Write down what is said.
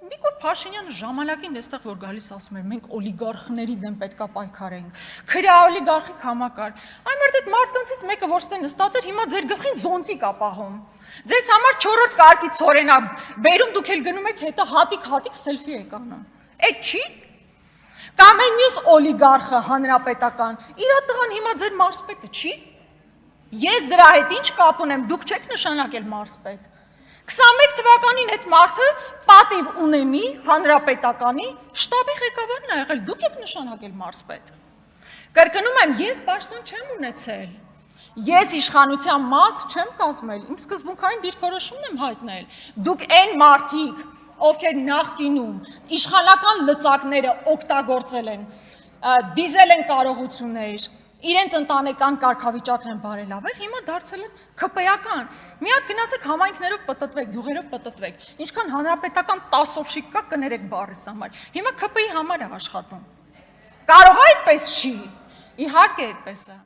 Նիկոլ Փաշինյանը ժամանակին այստեղ որ գալիս ասում էր մենք օլիգարխների դեմ պետքա պայքարենք, քրյա օլիգարխիկ համակարգ։ Այն մերդ այդ մարդկանցից մեկը որ ստե նստած էր, հիմա ձեր գլխին զոնտիկ ապահում։ Ձեզ համար 4-րդ կարգի ցորեն է բերում, դուք էլ գնում եք հետը հատիկ սելֆի եք անում։ Այդ չի։ Կամ այն մյուս օլիգարխը հանրապետական, իր տղան հիմա ձեր մարզպետը չի։ Ես դրա հետ ինչ կապ ունեմ, դուք չեք նշանակել մարզպետ։ 21 թվականին այդ մարդը պատիվ ունեմի հանրապետականի շտաբի ղեկավարն է եղել, դուք եք նշանակել մարզպետ։ Կրկնում եմ, ես պաշտոն չեմ ունեցել։ Ես իշխանության մաս չեմ կազմել, իմ սկզբունքային դիրքորոշումն եմ հայտնել։ Դուք այն մարդիկ, ովքեր նախկինում իշխանական լծակները օգտագործել են, դիզել են կարողություններ, իրենց ընտանեկան կարգավիճակն են բարելավել, հիմա դարձել են ԿՊ-ական։ Մի հատ գնացեք համայնքներով պտտվեք, գյուղերով պտտվեք, ինչքան հանրապետական 10 օֆշիկ կա կներեք բառիս համար։ Հիմա ԿՊ-ի համար է աշխատում։ Կարող է այդպես չի։ Իհարկե այդպես է։